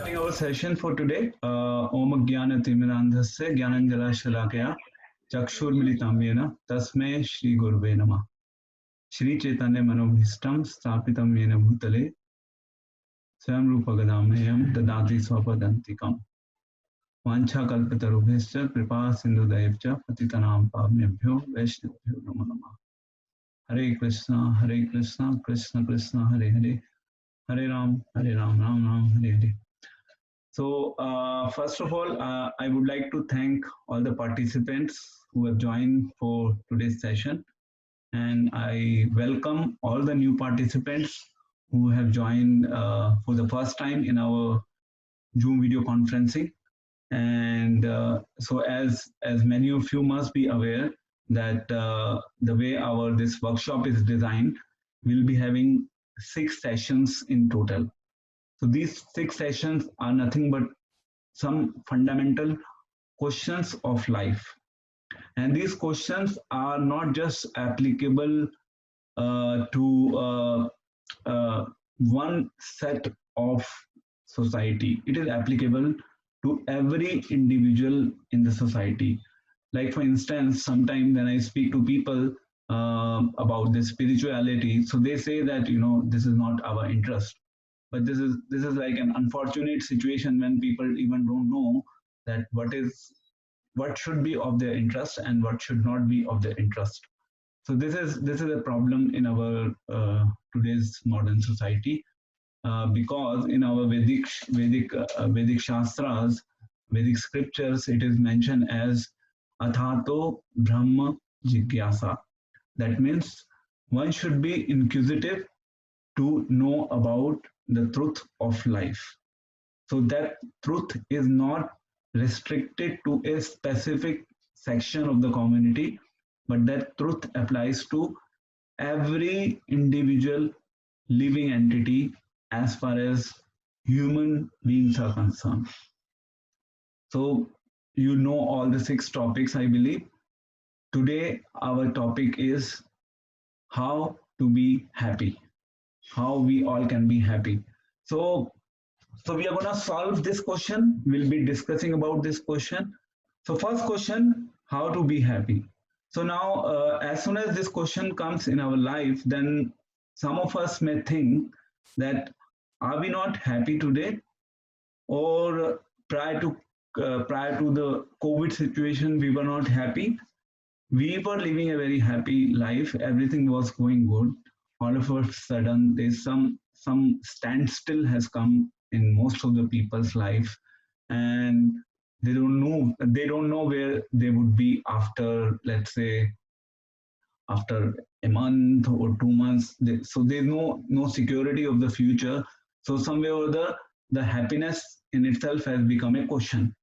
starting our session for today. Om Jnanatimirandhasya Jnananjalashalakaya Chakshurmilitam Yena Tasmai Shri Gurve Namah. Shri Chaitanya Manobhistam Sthapitam Yena Bhutale Swayam Rupa Gadameyam Dadati Swapadantikam Vancha Kalpatarubhescha Kripa Sindhu Daevcha Patitanam Pavnebhyo Vaishnavabhyo Namo Namah. Hare Krishna, Krishna Krishna, Hare Hare, Hare Ram, Ram Ram, Hare Hare. So, first of all, I would like to thank all the participants who have joined for today's session. And I welcome all the new participants who have joined for the first time in our Zoom video conferencing. And so as many of you must be aware that the way this workshop is designed, we'll be having 6 sessions in total. So these 6 sessions are nothing but some fundamental questions of life. And these questions are not just applicable to one set of society. It is applicable to every individual in the society. Like for instance, sometimes when I speak to people about the spirituality, so they say that, you know, this is not our interest. But this is like an unfortunate situation when people even don't know that what should be of their interest and what should not be of their interest. So this is a problem in our today's modern society, because in our Vedic Shastras, Vedic scriptures, it is mentioned as Athato Brahma Jigyasa. That means one should be inquisitive to know about the truth of life. So that truth is not restricted to a specific section of the community, but that truth applies to every individual living entity as far as human beings are concerned. So you know all the 6 topics, I believe. Today our topic is how to be happy. How we all can be happy. So we are going to solve this question. We'll be discussing about this question. So first question, how to be happy. So now, as soon as this question comes in our life, then some of us may think that, are we not happy today? Or prior to the COVID situation, we were not happy. We were living a very happy life. Everything was going good. All of a sudden, there's some standstill has come in most of the people's life, and they don't know where they would be after, let's say, after a month or 2 months. So there's no security of the future. So somewhere or the happiness in itself has become a question.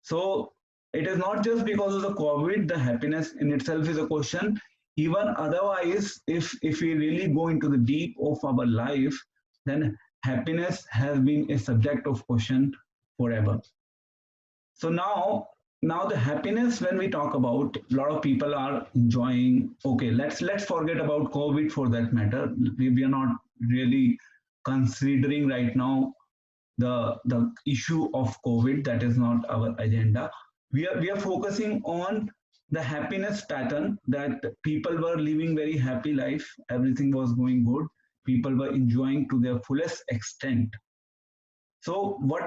So it is not just because of the COVID, the happiness in itself is a question. Even otherwise, if we really go into the deep of our life, then happiness has been a subject of question forever. So now the happiness, when we talk about, a lot of people are enjoying. Okay, let's forget about COVID for that matter. We are not really considering right now the issue of COVID. That is not our agenda. We are focusing on the happiness pattern, that people were living very happy life. Everything was going good. People were enjoying to their fullest extent. So where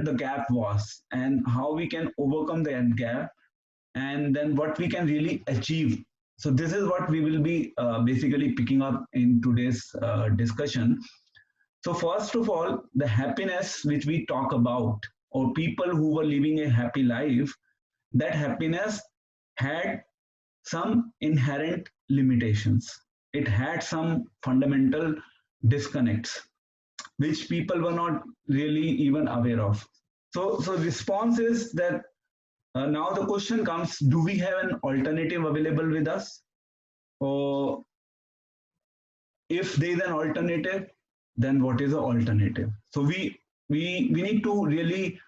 the gap was and how we can overcome that gap, and then what we can really achieve. So this is what we will be basically picking up in today's discussion. So first of all, the happiness which we talk about, or people who were living a happy life, that happiness had some inherent limitations. It had some fundamental disconnects, which people were not really even aware of. So response is that now the question comes, do we have an alternative available with us? Or if there is an alternative, then what is the alternative? So we need to really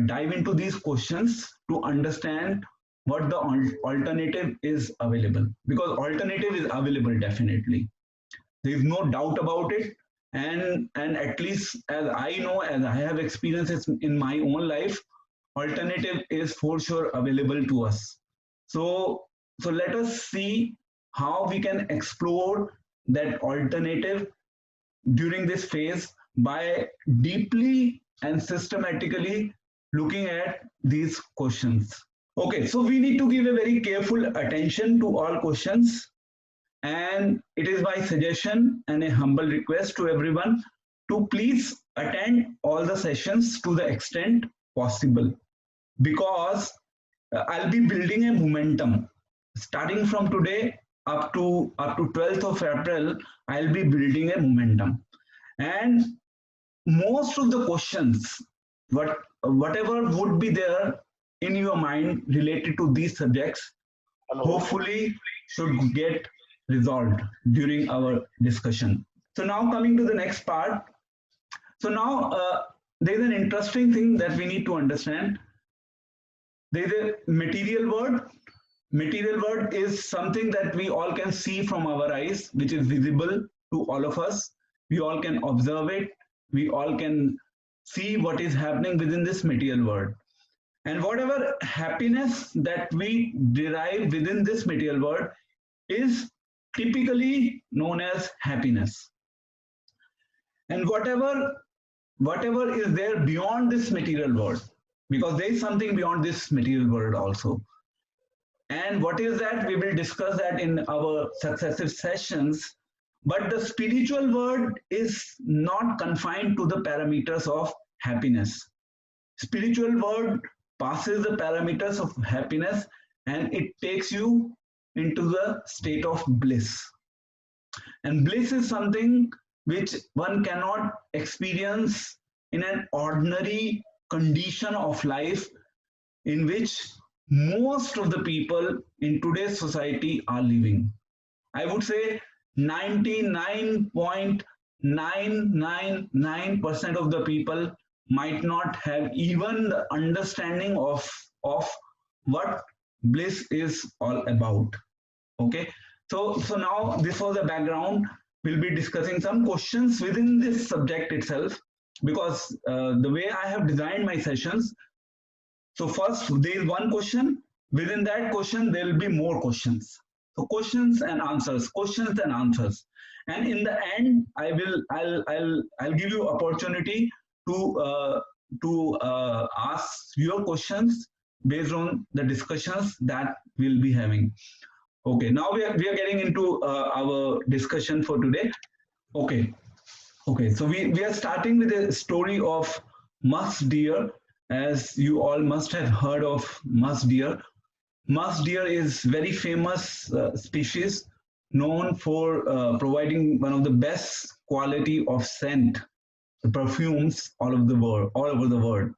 dive into these questions to understand what the alternative is available, because alternative is available definitely. There is no doubt about it, And at least as I know, as I have experiences in my own life, alternative is for sure available to us. So so let us see how we can explore that alternative during this phase by deeply and systematically looking at these questions. Okay, so we need to give a very careful attention to all questions, and it is my suggestion and a humble request to everyone to please attend all the sessions to the extent possible, because I'll be building a momentum starting from today up to 12th of April. I'll be building a momentum, and most of the questions, whatever would be there in your mind related to these subjects, Hello. hopefully should get resolved during our discussion. So now coming to the next part. So now there is an interesting thing that we need to understand. There is a material world. Material world is something that we all can see from our eyes, which is visible to all of us. We all can observe it. We all can see what is happening within this material world. And whatever happiness that we derive within this material world is typically known as happiness. And whatever is there beyond this material world, because there is something beyond this material world also. And what is that? We will discuss that in our successive sessions. But the spiritual world is not confined to the parameters of happiness. Spiritual world passes the parameters of happiness, and it takes you into the state of bliss. And bliss is something which one cannot experience in an ordinary condition of life in which most of the people in today's society are living. I would say 99.999% of the people might not have even the understanding of what bliss is all about. Okay, so now this was the background. We'll be discussing some questions within this subject itself, because the way I have designed my sessions, so first there is one question. Within that question, there will be more questions. So questions and answers, questions and answers. And in the end, I'll give you opportunity to ask your questions based on the discussions that we'll be having. Okay, now we are getting into our discussion for today. Okay, okay. So we are starting with a story of musk deer. As you all must have heard of musk deer. Musk deer is very famous species, known for providing one of the best quality of scent, the perfumes all over the world,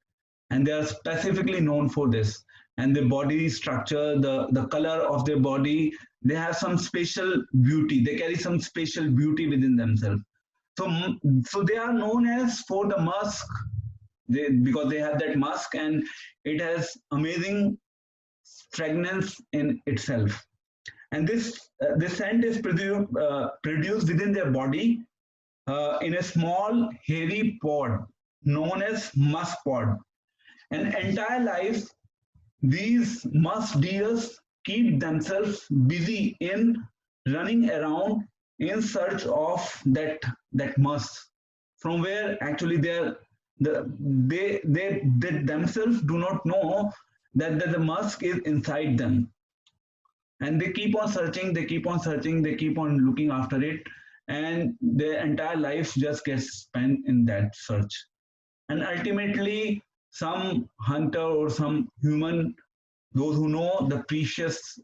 and they are specifically known for this. And the body structure, the color of their body, they have some special beauty. They carry some special beauty within themselves. So they are known as for the musk, because they have that musk, and it has amazing fragrance in itself. And this scent is produced within their body in a small hairy pod known as musk pod. And entire life, these musk deers keep themselves busy in running around in search of that musk, from where actually they themselves do not know that the musk is inside them. And they keep on searching, they keep on searching, they keep on looking after it, and their entire life just gets spent in that search. And ultimately, some hunter or some human, those who know the precious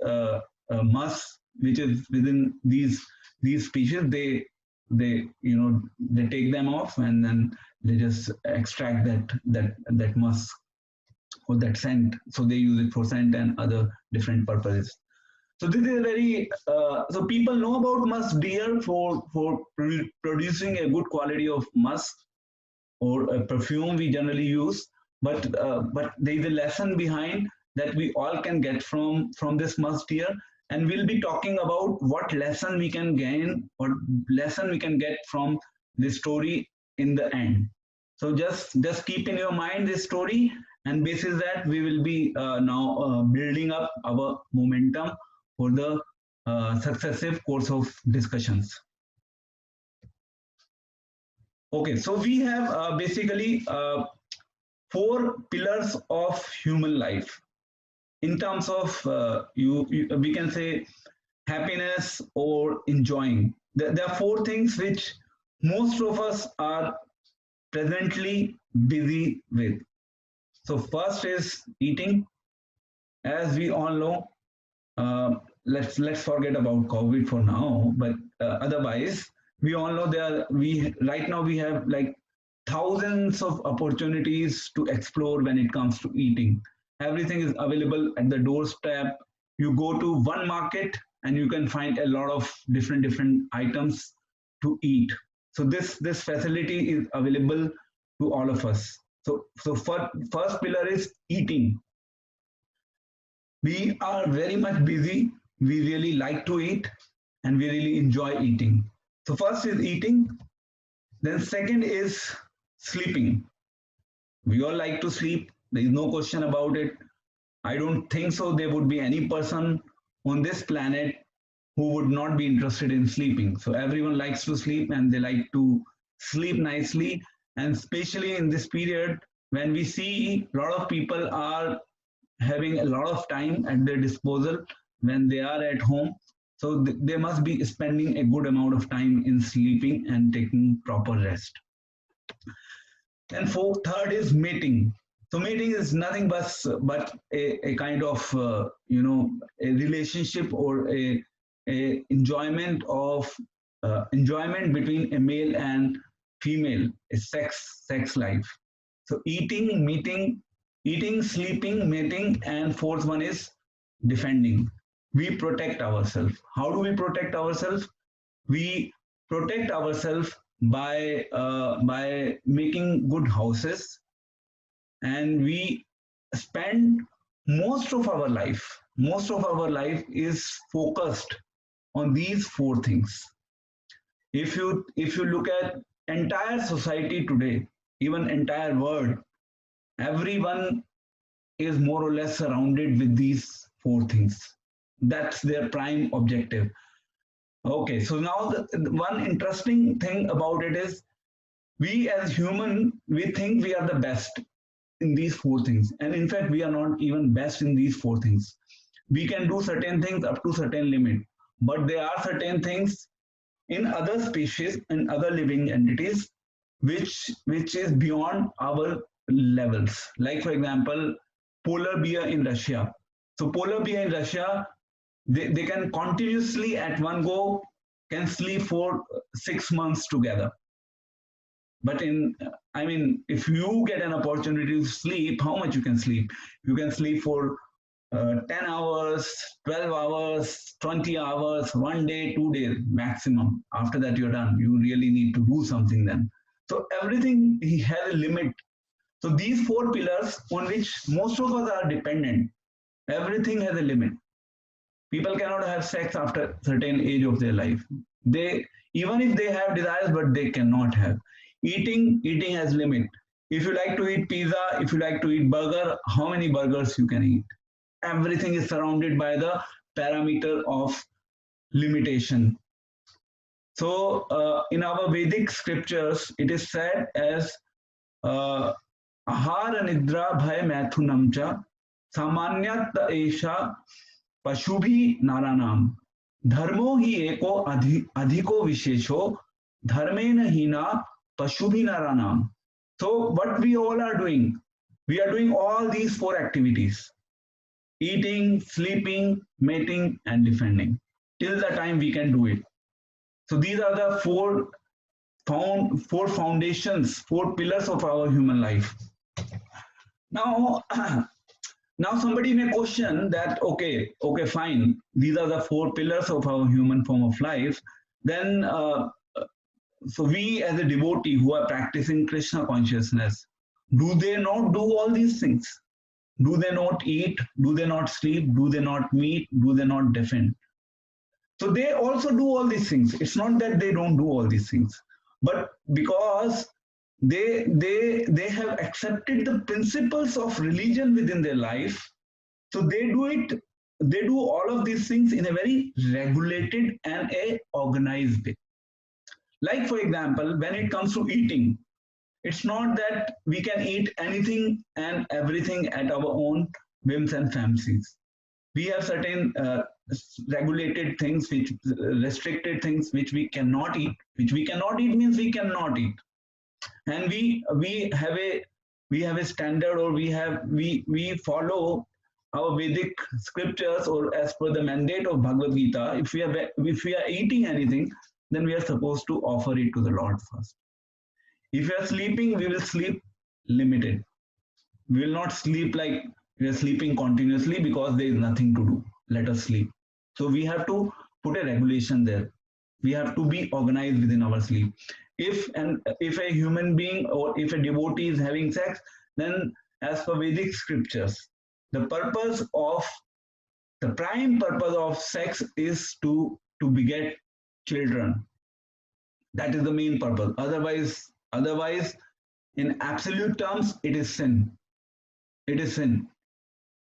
musk which is within these species, they take them off, and then they just extract that musk or that scent. So they use it for scent and other different purposes. So this is very so people know about musk deer for producing a good quality of musk or a perfume we generally use, but there is a lesson behind that we all can get from this musk deer, and we'll be talking about what lesson we can gain or lesson we can get from this story in the end. So just keep in your mind this story, and basis that we will be now building up our momentum for the successive course of discussions. Okay, so we have basically four pillars of human life in terms of we can say happiness or enjoying. There are four things which most of us are presently busy with. So first is eating. As we all know, let's forget about COVID for now, but otherwise, we all know we right now we have like thousands of opportunities to explore when it comes to eating. Everything is available at the doorstep. You go to one market and you can find a lot of different items to eat. So this facility is available to all of us. So first pillar is eating. We are very much busy. We really like to eat and we really enjoy eating. So first is eating. Then second is sleeping. We all like to sleep. There is no question about it. I don't think so there would be any person on this planet who would not be interested in sleeping. So everyone likes to sleep and they like to sleep nicely. And especially in this period when we see a lot of people are having a lot of time at their disposal when they are at home. So they must be spending a good amount of time in sleeping and taking proper rest. And third is mating. So mating is nothing but a kind of a relationship or a enjoyment of enjoyment between a male and female, a sex life. So eating, sleeping, mating, and fourth one is defending. We protect ourselves. How do we protect ourselves? We protect ourselves by making good houses, and we spend most of our life is focused on these four things. If you look at entire society today, even entire world, everyone is more or less surrounded with these four things. That's their prime objective. Okay, so now the one interesting thing about it is we as human, we think we are the best in these four things. And in fact, we are not even best in these four things. We can do certain things up to certain limit, but there are certain things in other species and other living entities which is beyond our levels. Like for example, polar bear in Russia. So polar bear in Russia, they can continuously at one go can sleep for 6 months together. But if you get an opportunity to sleep, how much you can sleep? You can sleep for 10 hours, 12 hours, 20 hours, 1 day, 2 days maximum. After that, you're done. You really need to do something then. So everything he has a limit. So these four pillars on which most of us are dependent, everything has a limit. People cannot have sex after certain age of their life. They even if they have desires, but they cannot have. Eating has limit. If you like to eat pizza, if you like to eat burger, how many burgers you can eat? Everything is surrounded by the parameter of limitation. So in our Vedic scriptures, it is said as ahara nidra bhay mathunam cha samanyat esha pashubhi naranam dharmo hi eko adhiko vishesho dharmena hina pashubhi naranam. So what we all are doing, we are doing all these four activities: eating, sleeping, mating, and defending, till the time we can do it. So these are the four foundations, four pillars of our human life. Now, now somebody may question that, okay, fine, these are the four pillars of our human form of life. Then, so we as a devotee who are practicing Krishna consciousness, do they not do all these things? Do they not eat? Do they not sleep? Do they not meet? Do they not defend? So they also do all these things. It's not that they don't do all these things. but because they have accepted the principles of religion within their life, so they do all of these things in a very regulated and a organized way. Like for example, when it comes to eating, it's not that we can eat anything and everything at our own whims and fancies. We have certain regulated things, which restricted things which we cannot eat. Which we cannot eat means we cannot eat, and we have a standard, or we follow our Vedic scriptures, or as per the mandate of Bhagavad Gita. If we are eating anything, then we are supposed to offer it to the Lord first. If we are sleeping, we will sleep limited. We will not sleep like we are sleeping continuously because there is nothing to do. Let us sleep. So we have to put a regulation there. We have to be organized within our sleep. If a human being or if a devotee is having sex, then as per Vedic scriptures, the prime purpose of sex is to beget children. That is the main purpose. Otherwise, in absolute terms, it is sin. It is sin.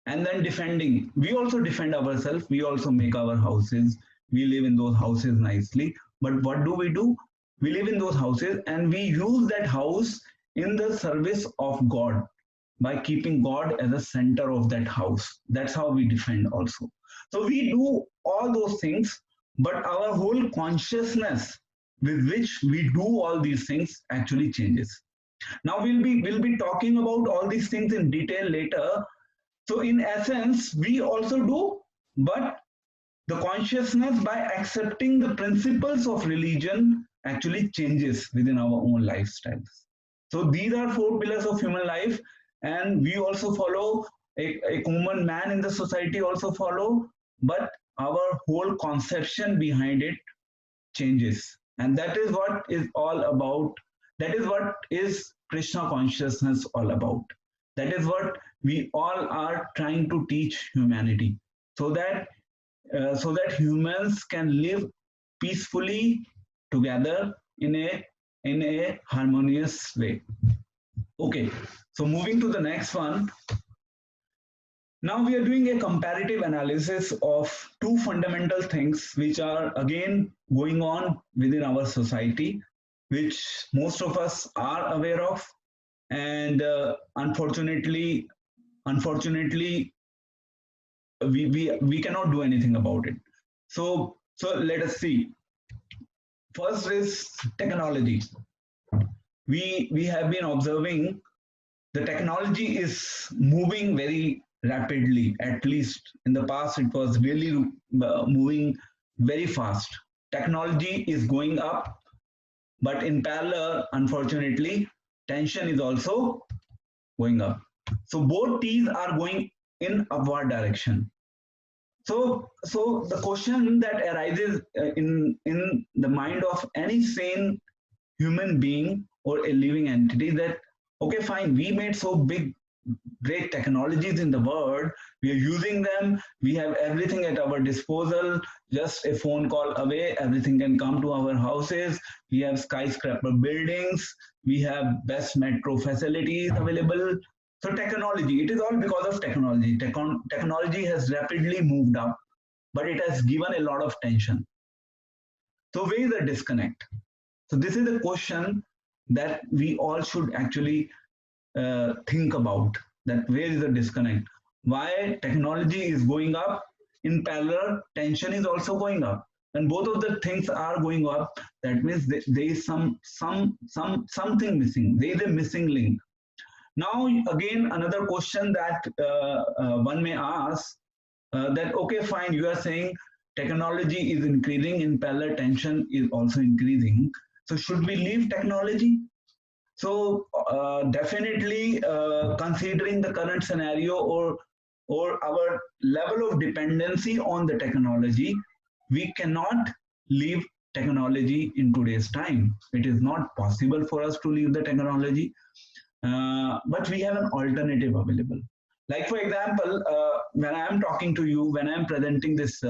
And then defending. We also defend ourselves. We also make our houses. We live in those houses nicely. But what do? We live in those houses and we use that house in the service of God by keeping God as the center of that house. That's how we defend also. So we do all those things, but our whole consciousness with which we do all these things actually changes. Now we'll be talking about all these things in detail later. So in essence, we also do, but the consciousness, by accepting the principles of religion, actually changes within our own lifestyles. So these are 4 pillars of human life, and we also follow, a common man in the society also follow, but our whole conception behind it changes. And that is what is all about. That is what is Krishna consciousness all about. That is what we all are trying to teach humanity, so that humans can live peacefully together in a harmonious way. Okay, so moving to the next one. Now we are doing a comparative analysis of 2 fundamental things which are again going on within our society, which most of us are aware of, and unfortunately we cannot do anything about it. So let us see. First is technology. We have been observing the technology is moving very rapidly. At least in the past, it was really moving very fast. Technology is going up, but in parallel, unfortunately, tension is also going up. So both T's are going in upward direction. So the question that arises in the mind of any sane human being or a living entity, that okay, fine, we made so big great technologies in the world, we are using them, we have everything at our disposal, just a phone call away, everything can come to our houses, we have skyscraper buildings, we have best metro facilities available. So technology, it is all because of technology. Technology has rapidly moved up, but it has given a lot of tension. So where is the disconnect? So this is a question that we all should actually think about, that where is the disconnect? Why technology is going up, in parallel tension is also going up, and both of the things are going up. That means there is something missing. There is a missing link. Now again, another question that one may ask, that okay, fine, you are saying technology is increasing, in parallel tension is also increasing, so should we leave technology? So definitely, considering the current scenario, or our level of dependency on the technology, we cannot leave technology in today's time. It is not possible for us to leave the technology, but we have an alternative available. Like for example, when I am talking to you, when I am presenting this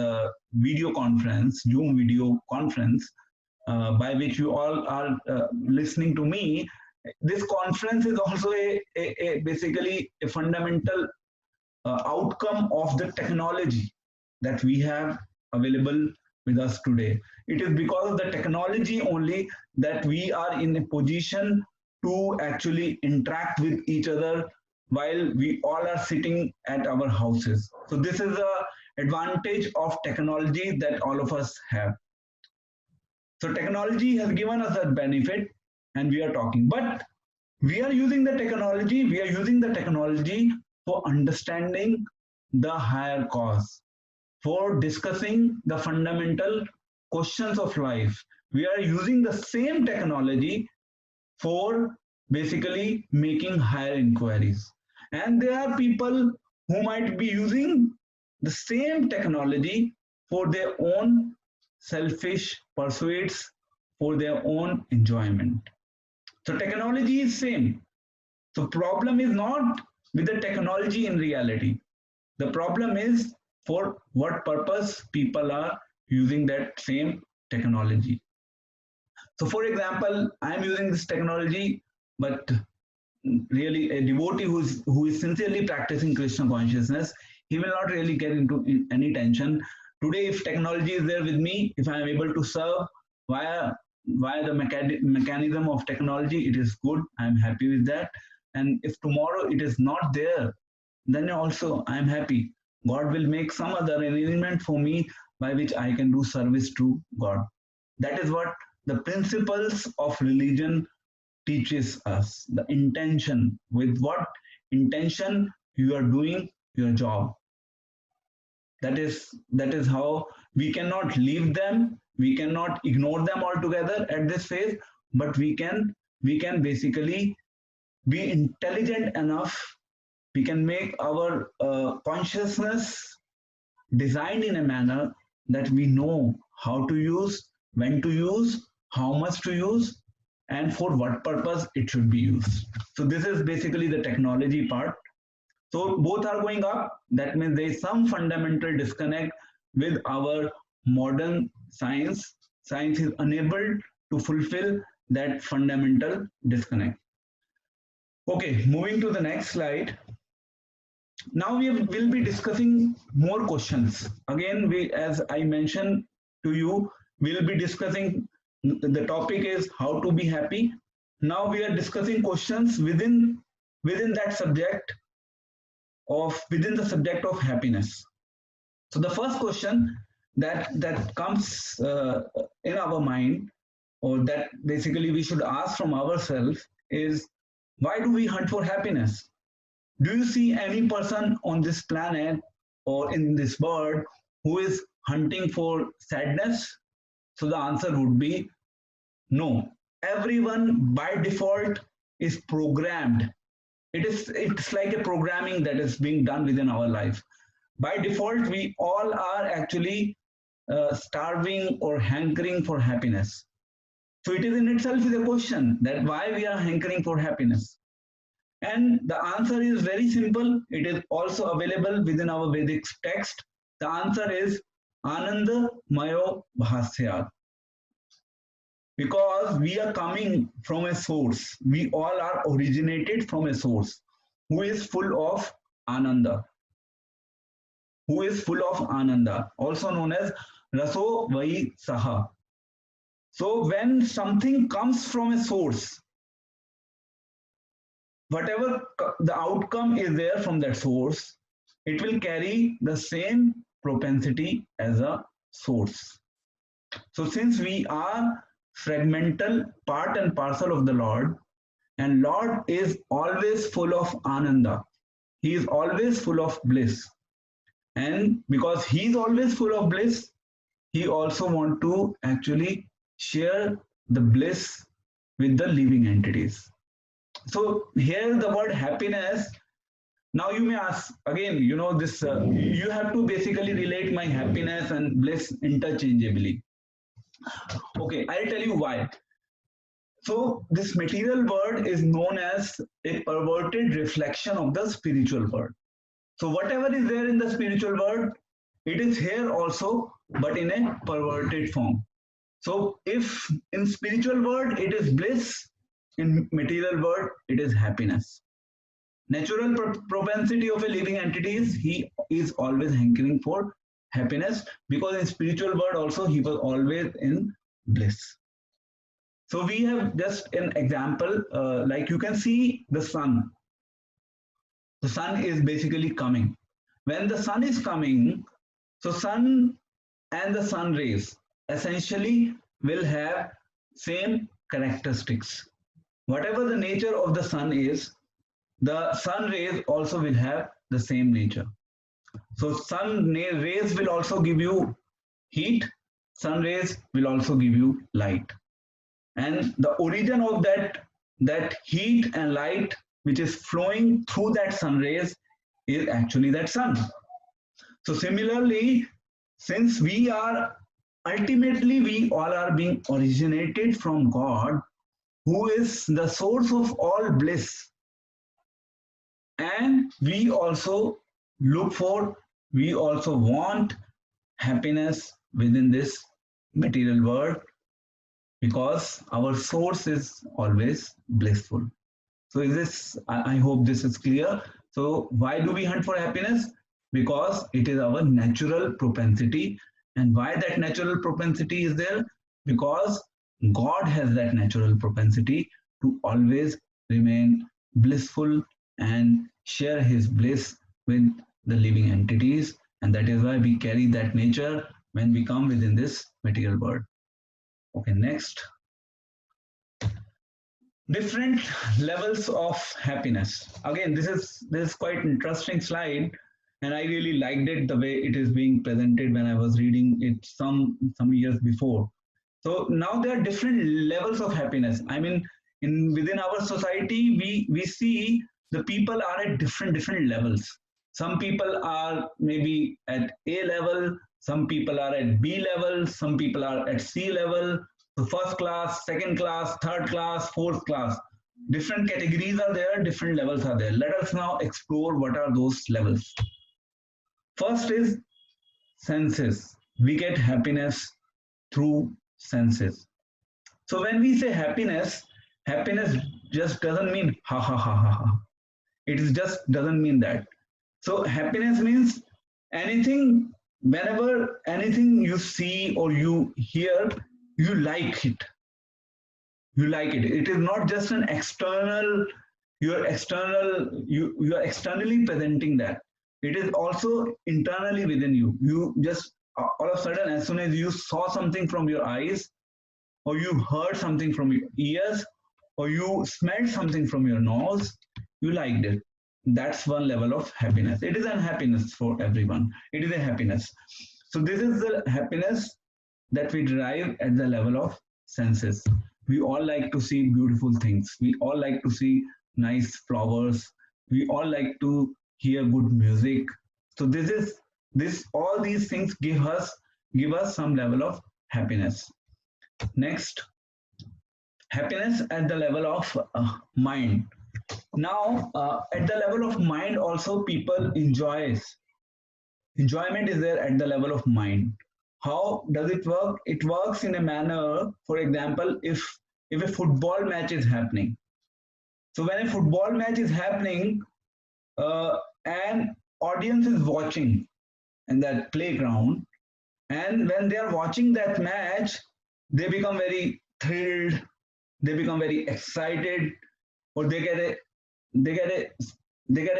video conference, Zoom video conference, by which you all are listening to me, this conference is also basically a fundamental outcome of the technology that we have available with us today. It is because of the technology only that we are in a position to actually interact with each other while we all are sitting at our houses. So this is a advantage of technology that all of us have. So technology has given us a benefit and we are talking, but we are using the technology for understanding the higher cause, for discussing the fundamental questions of life. We are using the same technology for basically making higher inquiries. And there are people who might be using the same technology for their own selfish pursuits, for their own enjoyment. So technology is same. So problem is not with the technology in reality. The problem is for what purpose people are using that same technology. So for example, I'm using this technology, but really a devotee who is sincerely practicing Krishna consciousness, he will not really get into any tension. Today, if technology is there with me, if I am able to serve via the mechanism of technology, it is good. I am happy with that. And if tomorrow it is not there, then also I am happy. God will make some other arrangement for me by which I can do service to God. That is what the principles of religion teaches us, the intention, with what intention you are doing your job. That is how we cannot leave them, we cannot ignore them altogether at this phase, but we can basically be intelligent enough, we can make our consciousness designed in a manner that we know how to use, when to use, how much to use, and for what purpose it should be used. So this is basically the technology part. So both are going up. That means there is some fundamental disconnect with our modern science. Science is unable to fulfill that fundamental disconnect. Okay, moving to the next slide. Now will be discussing more questions. Again, as I mentioned to you, we'll be discussing, the topic is how to be happy. Now we are discussing questions within that subject within the subject of happiness. So the first question that comes in our mind, or that basically we should ask from ourselves, is why do we hunt for happiness? Do you see any person on this planet or in this world who is hunting for sadness? So the answer would be no. Everyone by default is programmed. It's like a programming that is being done within our life. By default, we all are actually starving or hankering for happiness. So it is in itself is a question that why we are hankering for happiness. And the answer is very simple. It is also available within our Vedic text. The answer is Ananda Mayo Bhasya. Because we are coming from a source. We all are originated from a source who is full of Ananda. Who is full of Ananda, also known as Raso Vai Saha. So when something comes from a source, whatever the outcome is there from that source, it will carry the same propensity as a source. So since we are fragmental part and parcel of the Lord, and Lord is always full of Ananda, He is always full of bliss. And because He is always full of bliss, He also wants to actually share the bliss with the living entities. So here the word happiness. Now you may ask again, this you have to basically relate my happiness and bliss interchangeably. Okay, I'll tell you why. So this material world is known as a perverted reflection of the spiritual world. So whatever is there in the spiritual world, it is here also, but in a perverted form. So if in spiritual world it is bliss, in material world it is happiness. Natural propensity of a living entity is he is always hankering for happiness, because in spiritual world also he was always in bliss. So we have just an example, like you can see the sun. The sun is basically coming. When the sun is coming, so sun and the sun rays essentially will have same characteristics. Whatever the nature of the sun is, the sun rays also will have the same nature. So sun rays will also give you heat, sun rays will also give you light. And the origin of that heat and light which is flowing through that sun rays is actually that sun. So similarly, since we are ultimately we all are being originated from God, who is the source of all bliss, and we also look for, we also want happiness within this material world, because our source is always blissful. So is this, I hope this is clear. So why do we hunt for happiness? Because it is our natural propensity. And why that natural propensity is there? Because God has that natural propensity to always remain blissful and share his bliss with the living entities. And that is why we carry that nature when we come within this material world. Okay, next. Different levels of happiness. Again, this is quite interesting slide, and I really liked it the way it is being presented when I was reading it some years before. So now there are different levels of happiness. I mean, in within our society, we see the people are at different levels. Some people are maybe at A level, some people are at B level, some people are at C level. So first class, second class, third class, fourth class. Different categories are there, different levels are there. Let us now explore what are those levels. First is senses. We get happiness through senses. So when we say happiness, happiness just doesn't mean ha ha ha ha ha. It is just doesn't mean that. So happiness means anything, whenever anything you see or you hear, you like it. You like it. It is not just an external, you are externally presenting that. It is also internally within you. You just all of a sudden, as soon as you saw something from your eyes, or you heard something from your ears, or you smelled something from your nose, you liked it. That's one level of happiness. It is an happiness for everyone. It is a happiness. So this is the happiness that we derive at the level of senses. We all like to see beautiful things. We all like to see nice flowers. We all like to hear good music. So this all these things give us some level of happiness. Next, happiness at the level of mind. Now, at the level of mind, also people enjoys. Enjoyment is there at the level of mind. How does it work? It works in a manner, for example, if a football match is happening. So when a football match is happening, an audience is watching in that playground, and when they are watching that match, they become very thrilled, they become very excited, or they get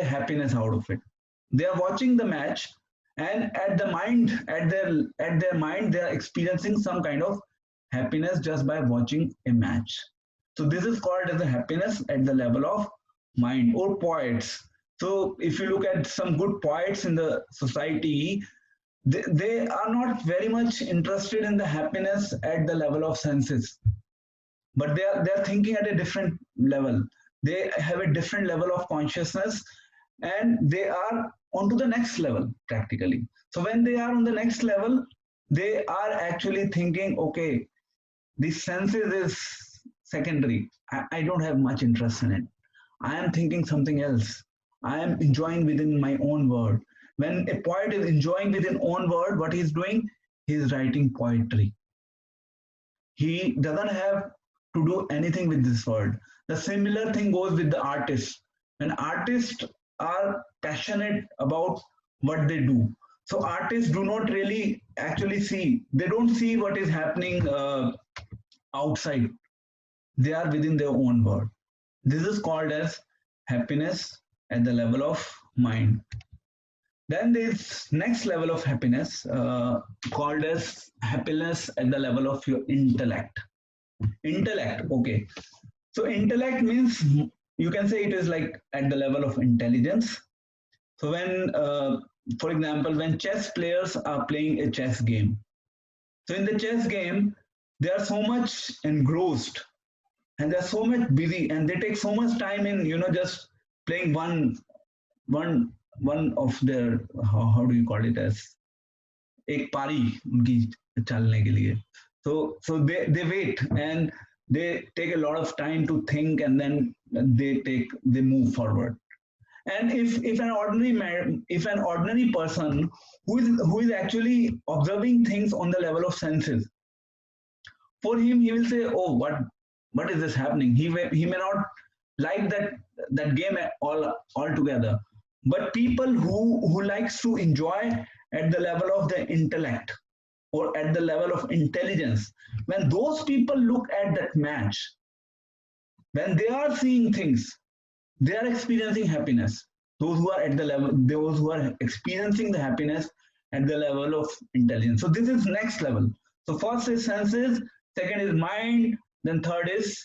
a happiness out of it. They are watching the match, and at their mind, they are experiencing some kind of happiness just by watching a match. So this is called as a happiness at the level of mind. Or poets. So if you look at some good poets in the society, they are not very much interested in the happiness at the level of senses, but they are thinking at a different level. They have a different level of consciousness, and they are onto the next level practically. So when they are on the next level, they are actually thinking, okay, the senses is secondary. I don't have much interest in it. I am thinking something else. I am enjoying within my own world. When a poet is enjoying within own world, what he's doing, he's writing poetry. he doesn't have to do anything with this world. The similar thing goes with the artists. When artists are passionate about what they do, so artists do not really actually see, they don't see what is happening outside. They are within their own world. This is called as happiness at the level of mind. Then there's next level of happiness called as happiness at the level of your intellect. Intellect, okay. So intellect means, you can say it is like at the level of intelligence. So when, for example, when chess players are playing a chess game, so in the chess game, they are so much engrossed and they're so much busy and they take so much time in, just playing one one of their, how do you call it, as एक पारी उनकी चलने के लिए. So they wait and they take a lot of time to think, and then they move forward. And if an ordinary person who is actually observing things on the level of senses, for him he will say, oh, what is this happening? He may not like that game altogether. But people who likes to enjoy at the level of the intellect or at the level of intelligence, when those people look at that match, when they are seeing things, they are experiencing happiness. Those who are experiencing the happiness at the level of intelligence. So this is next level. So first is senses, second is mind, then third is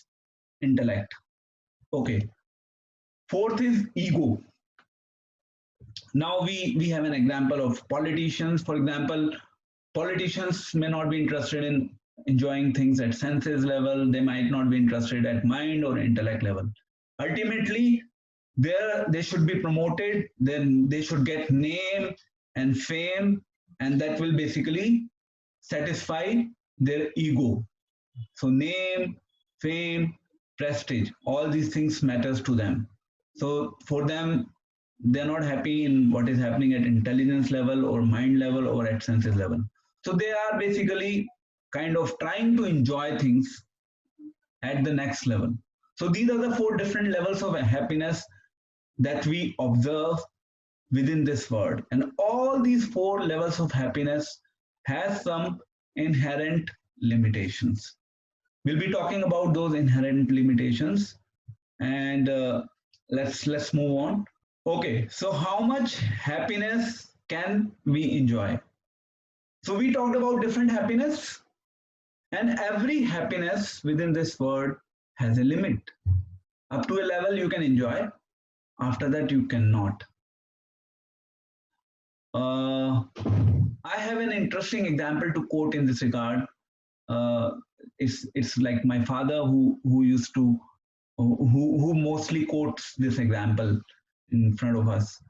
intellect. Okay. Fourth is ego. Now we have an example of politicians. For example, politicians may not be interested in enjoying things at senses level. They might not be interested at mind or intellect level. Ultimately, they should be promoted, then they should get name and fame, and that will basically satisfy their ego. So name, fame, prestige, all these things matters to them. So for them, they're not happy in what is happening at intelligence level or mind level or at senses level. So they are basically kind of trying to enjoy things at the next level. So these are the 4 different levels of happiness that we observe within this world. And all these 4 levels of happiness has some inherent limitations. We'll be talking about those inherent limitations, and let's move on. Okay, so how much happiness can we enjoy? So we talked about different happiness, and every happiness within this world has a limit. Up to a level you can enjoy, after that you cannot. I have an interesting example to quote in this regard. It's like my father who used to who mostly quotes this example in front of us.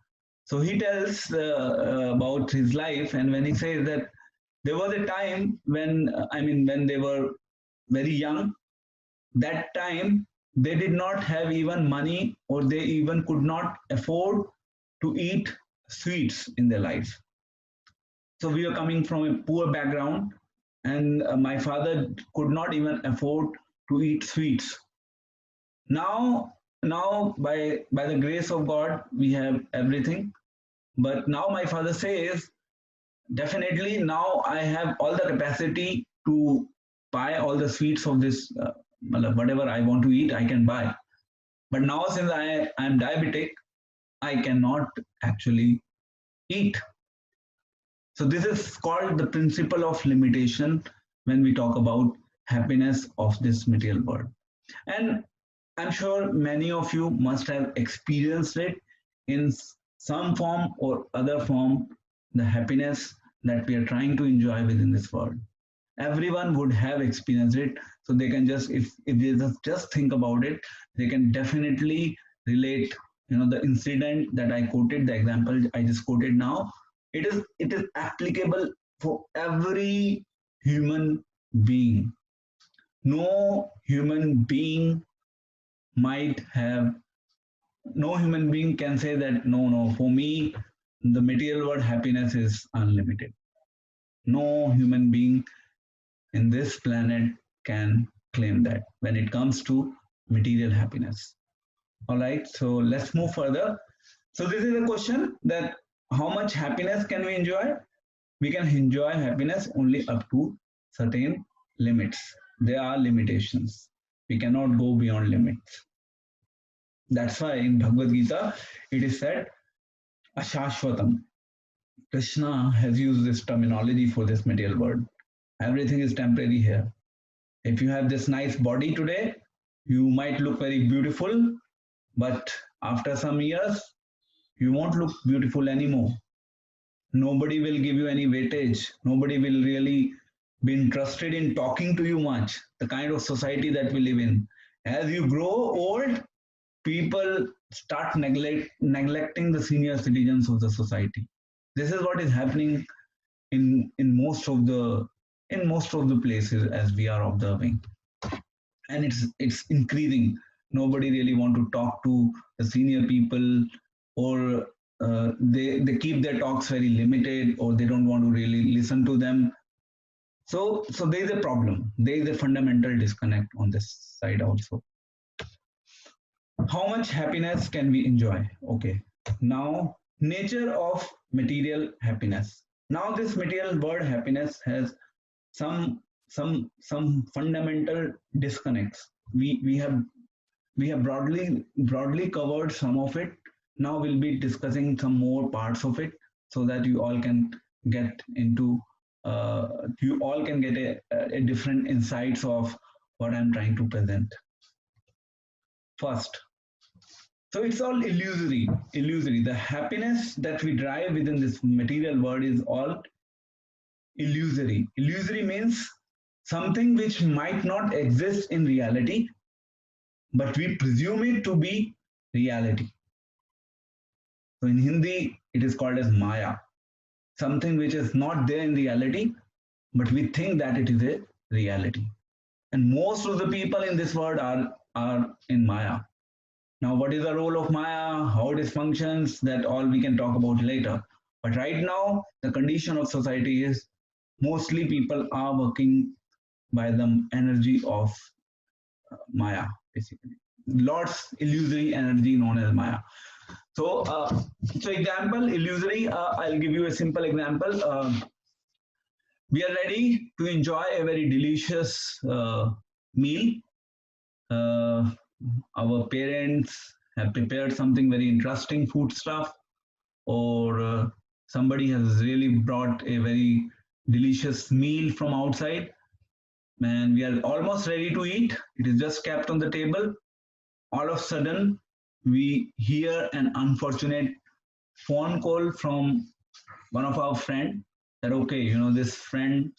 So he tells about his life, and when he says that there was a time when when they were very young, that time they did not have even money, or they even could not afford to eat sweets in their life. So we were coming from a poor background, and my father could not even afford to eat sweets. Now by the grace of God, we have everything. But now my father says, definitely now I have all the capacity to buy all the sweets of this, whatever I want to eat, I can buy. But now since I am diabetic, I cannot actually eat. So this is called the principle of limitation when we talk about happiness of this material world. And I'm sure many of you must have experienced it in some form or other form, the happiness that we are trying to enjoy within this world. Everyone would have experienced it. So they can just, if they just think about it, they can definitely relate, the incident that I quoted, the example I just quoted now, it is applicable for every human being. No human being can say that no, for me the material world happiness is unlimited. No human being in this planet can claim that when it comes to material happiness. All right, so let's move further. So this is a question that how much happiness can we enjoy? We can enjoy happiness only up to certain limits. There are limitations. We cannot go beyond limits. That's why in Bhagavad Gita it is said Ashashvatam. Krishna has used this terminology for this material world. Everything is temporary here. If you have this nice body today, you might look very beautiful, but after some years, you won't look beautiful anymore. Nobody will give you any weightage. Nobody will really be interested in talking to you much. The kind of society that we live in. As you grow old, people start neglecting the senior citizens of the society. This is what is happening in most of the places as we are observing, and it's increasing. Nobody really want to talk to the senior people, or they keep their talks very limited, or they don't want to really listen to them. So there is a problem. There is a fundamental disconnect on this side also. How much happiness can we enjoy? Okay, now nature of material happiness. Now this material word happiness has some fundamental disconnects. We have broadly covered some of it. Now we'll be discussing some more parts of it so that you all can get into a different insights of what I'm trying to present. First, so it's all illusory. Illusory. The happiness that we drive within this material world is all illusory. Illusory means something which might not exist in reality, but we presume it to be reality. So in Hindi, it is called as Maya, something which is not there in reality, but we think that it is a reality. And most of the people in this world are in Maya. Now, what is the role of Maya, how it functions, that all we can talk about later. But right now, the condition of society is mostly people are working by the energy of Maya, basically. Lots illusory energy known as Maya. So, example, illusory, I'll give you a simple example. We are ready to enjoy a very delicious meal. Our parents have prepared something very interesting food stuff, or somebody has really brought a very delicious meal from outside, and we are almost ready to eat. It is just kept on the table. All of a sudden, we hear an unfortunate phone call from one of our friend that, okay, this friend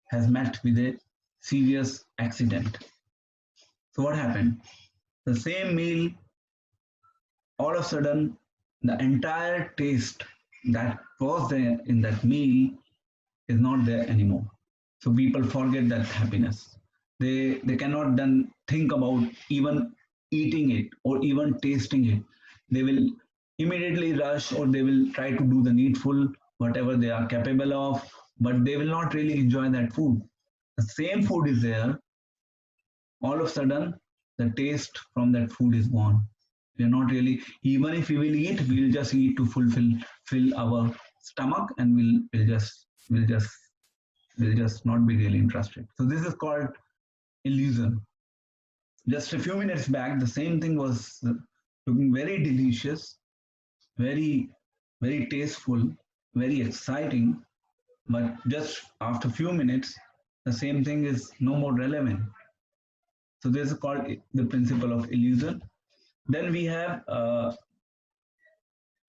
has met with a serious accident. So what happened? The same meal, all of a sudden, the entire taste that was there in that meal is not there anymore. So people forget that happiness. They cannot then think about even eating it or even tasting it. They will immediately rush, or they will try to do the needful, whatever they are capable of, but they will not really enjoy that food. The same food is there. All of a sudden, the taste from that food is gone. We're not really, even if we will eat, we'll just eat to fill our stomach, and we'll just not be really interested. So this is called illusion. Just a few minutes back, the same thing was looking very delicious, very, very tasteful, very exciting, but just after a few minutes, the same thing is no more relevant. So this is called the principle of illusion. Then we have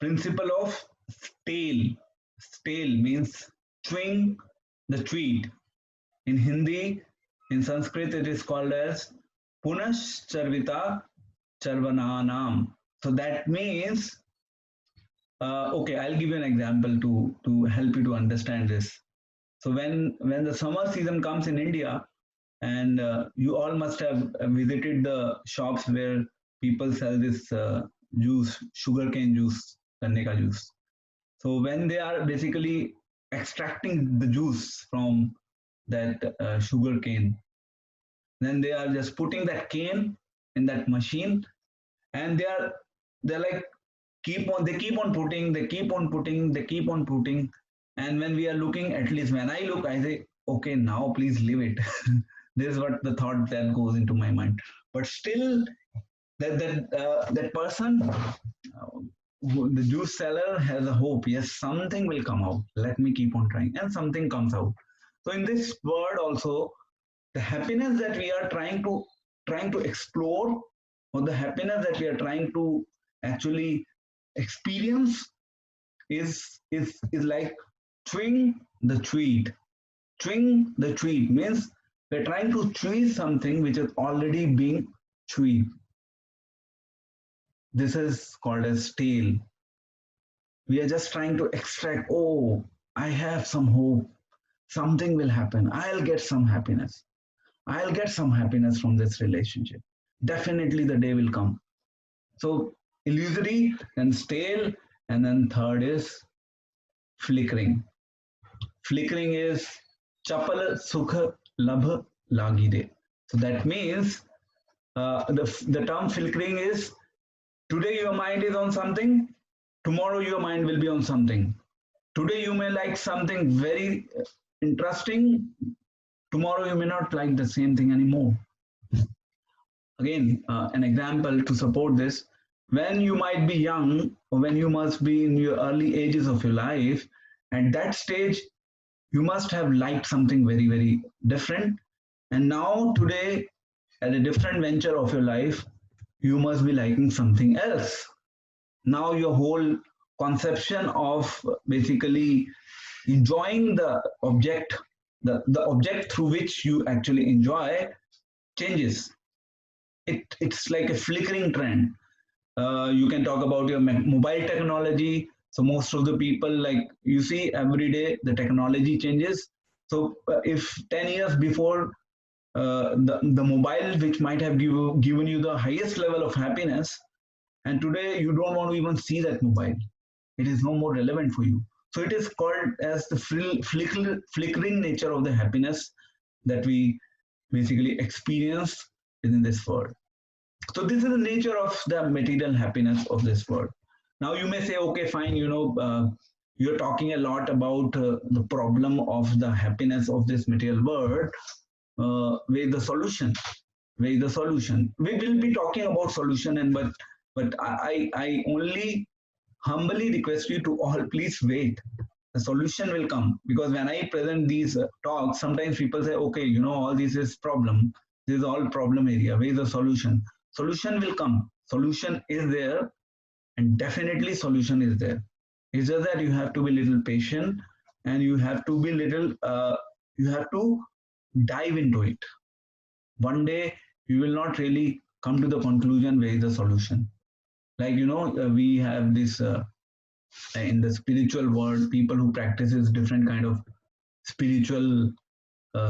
principle of stale. Stale means chewing the tweed. In Hindi, in Sanskrit, it is called as punash charvita charvananam. So that means, okay, I'll give you an example to help you to understand this. So when the summer season comes in India, and you all must have visited the shops where people sell this juice, sugarcane juice, ganne ka juice. So when they are basically extracting the juice from that sugarcane, Then they are just putting that cane in that machine, and they're like they keep on putting, they keep on putting, they keep on putting. And when we are looking, at least when I look, I say, okay, now please leave it. This is what the thought that goes into my mind. But still, that person, the juice seller, has a hope. Yes, something will come out. Let me keep on trying, and something comes out. So in this word also, the happiness that we are trying to explore, or the happiness that we are trying to actually experience, is like chewing the tweet. Chewing the tweet means we're trying to chew something which is already being chewed. This is called as stale. We are just trying to extract, oh, I have some hope, something will happen, I'll get some happiness, I'll get some happiness from this relationship, definitely the day will come. So illusory, then stale, and then third is flickering. Flickering is chapal sukha labh lagide. So that means the term flickering is, today your mind is on something, tomorrow your mind will be on something. Today you may like something very interesting, tomorrow you may not like the same thing anymore. Again, an example to support this: when you might be young, or when you must be in your early ages of your life, at that stage you must have liked something very, very different. And now today, at a different venture of your life, you must be liking something else. Now your whole conception of basically enjoying the object, the object through which you actually enjoy, changes. It's like a flickering trend. You can talk about your mobile technology. So most of the people, like you see, every day the technology changes. So if 10 years before, the mobile which might have given you the highest level of happiness, and today you don't want to even see that mobile, it is no more relevant for you. So it is called as the flickering nature of the happiness that we basically experience within this world. So this is the nature of the material happiness of this world. Now you may say, okay, fine, you're talking a lot about the problem of the happiness of this material world. Where the solution? Where is the solution? We will be talking about solution, and but I only humbly request you to all, please wait. The solution will come, because when I present these talks, sometimes people say, okay, all this is problem. This is all problem area. Where is the solution? Solution will come. Solution is there, and definitely solution is there. It's just that you have to be little patient, and you have to be little. You have to dive into it. One day you will not really come to the conclusion where is the solution. Like we have this in the spiritual world, people who practices different kind of spiritual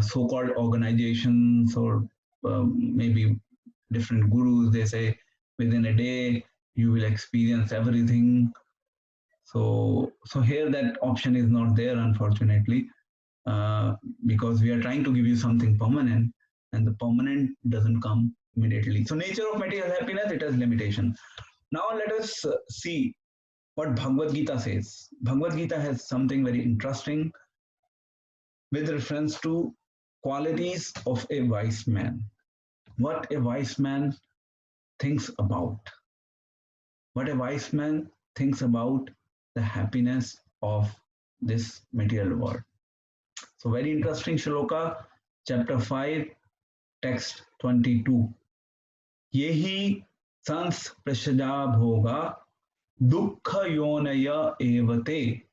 so-called organizations, or maybe different gurus. They say within a day you will experience everything. So here that option is not there, unfortunately, because we are trying to give you something permanent, and the permanent doesn't come immediately. So nature of material happiness, it has limitation. Now let us see what Bhagavad Gita says. Bhagavad Gita has something very interesting with reference to qualities of a wise man. What a wise man thinks about. What a wise man thinks about the happiness of this material world. So very interesting shloka, chapter 5, text 22. Yehi sans prashaja bhoga dukha yonaya evate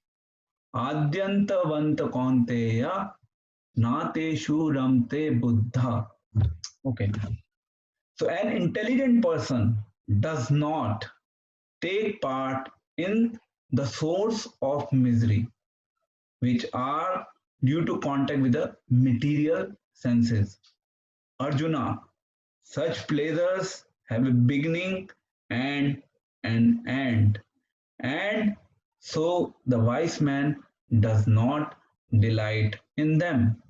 adyantavanta kaunteya nateshu ramte buddha. Okay. So an intelligent person does not take part in the source of misery, which are due to contact with the material senses. Arjuna, such pleasures have a beginning and an end, and so the wise man does not delight in them.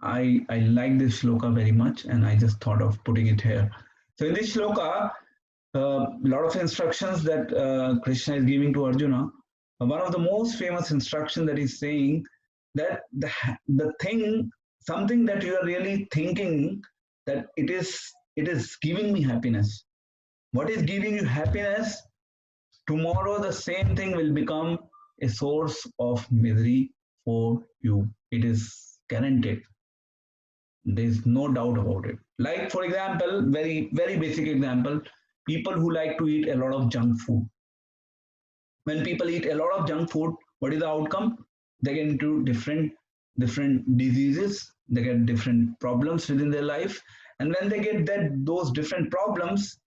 I like this shloka very much, and I just thought of putting it here. So in this shloka, a lot of instructions that Krishna is giving to Arjuna. One of the most famous instruction that he's saying that the thing, something that you are really thinking that it is giving me happiness. What is giving you happiness? Tomorrow the same thing will become a source of misery for you. It is guaranteed. There is no doubt about it. Like for example, very basic example, people who like to eat a lot of junk food. When people eat a lot of junk food, what is the outcome? They get into different diseases. They get different problems within their life, and when they get those different problems,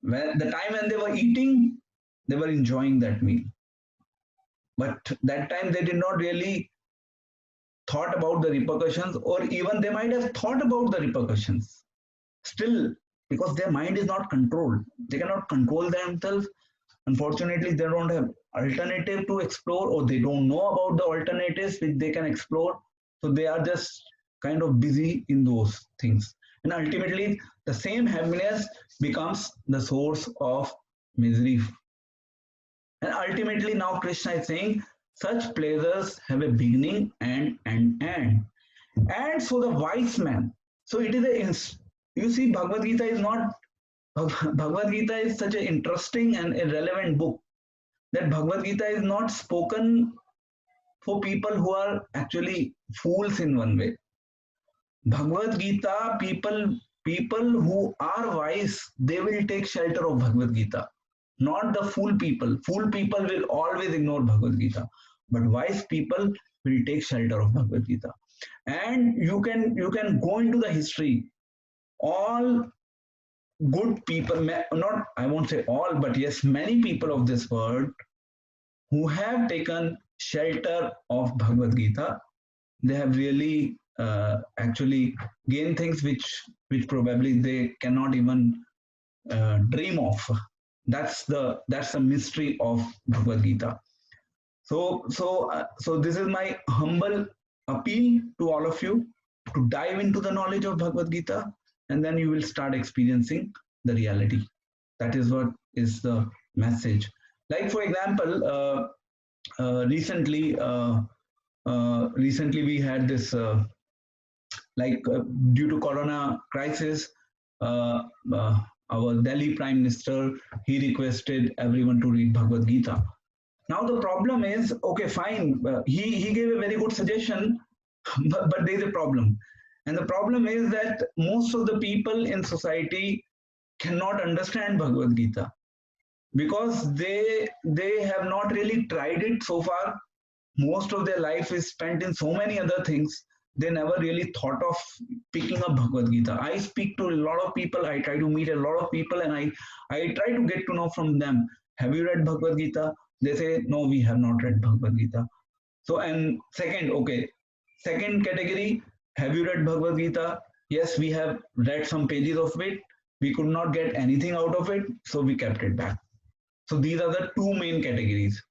when the time when they were eating, they were enjoying that meal, but that time they did not really thought about the repercussions, or even they might have thought about the repercussions still, because their mind is not controlled. They cannot control themselves. Unfortunately, they don't have alternative to explore, or they don't know about the alternatives which they can explore. So they are just kind of busy in those things, and ultimately the same happiness becomes the source of misery. And ultimately now Krishna is saying such pleasures have a beginning and end. And so the wise man, so it is a, you see, Bhagavad Gita is not, Bhagavad Gita is such an interesting and a relevant book, that Bhagavad Gita is not spoken for people who are actually fools in one way. Bhagavad Gita, people who are wise, they will take shelter of Bhagavad Gita, not the fool people. Fool people will always ignore Bhagavad Gita, but wise people will take shelter of Bhagavad Gita. And you can go into the history. All good people, not I won't say all, but yes, many people of this world who have taken shelter of Bhagavad Gita, they have really actually gained things which probably they cannot even dream of. That's the mystery of Bhagavad Gita. So this is my humble appeal to all of you to dive into the knowledge of Bhagavad Gita, and then you will start experiencing the reality. That is what is the message. Like for example, recently we had this due to Corona crisis, uh, uh, our Delhi Prime Minister, he requested everyone to read Bhagavad Gita. Now the problem is, okay, fine, he gave a very good suggestion, but there is a problem. And the problem is that most of the people in society cannot understand Bhagavad Gita, because they have not really tried it so far. Most of their life is spent in so many other things. They never really thought of picking up Bhagavad Gita. I speak to a lot of people. I try to meet a lot of people, and I try to get to know from them. Have you read Bhagavad Gita? They say, no, we have not read Bhagavad Gita. So, and second category, have you read Bhagavad Gita? Yes, we have read some pages of it. We could not get anything out of it, so we kept it back. So these are the two main categories.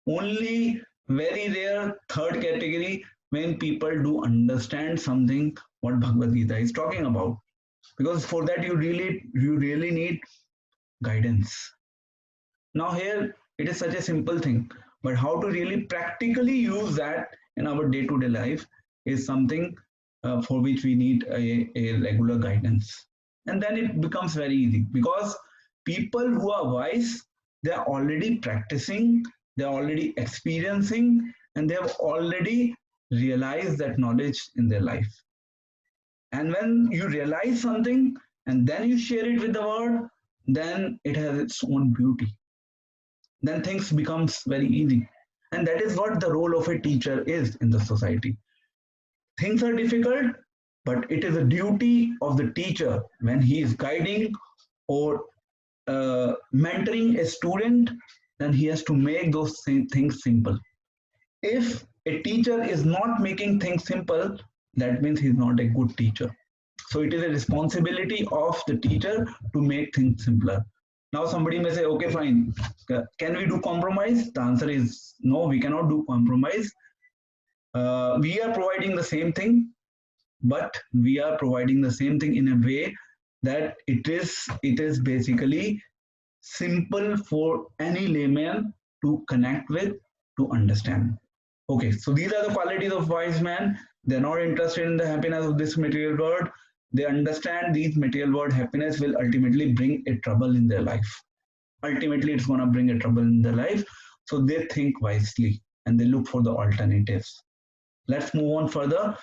Only very rare third category, when people do understand something what Bhagavad Gita is talking about. Because for that you really need guidance. Now here it is such a simple thing, but how to really practically use that in our day-to-day life is something for which we need a regular guidance. And then it becomes very easy, because people who are wise, they are already practicing, they are already experiencing, and they have already realized that knowledge in their life. And when you realize something and then you share it with the world, then it has its own beauty. Then things becomes very easy. And that is what the role of a teacher is in the society. Things are difficult, but it is a duty of the teacher, when he is guiding or mentoring a student, then he has to make those things simple. If a teacher is not making things simple, that means he's not a good teacher. So it is a responsibility of the teacher to make things simpler. Now somebody may say, okay, fine, can we do compromise? The answer is no, we cannot do compromise. We are providing the same thing. but we are providing the same thing in a way that it is basically simple for any layman to connect with, to understand. Okay, so these are the qualities of wise man. They're not interested in the happiness of this material world. They understand these material world happiness will ultimately bring a trouble in their life. Ultimately, it's going to bring a trouble in their life. So they think wisely and they look for the alternatives. Let's move on further.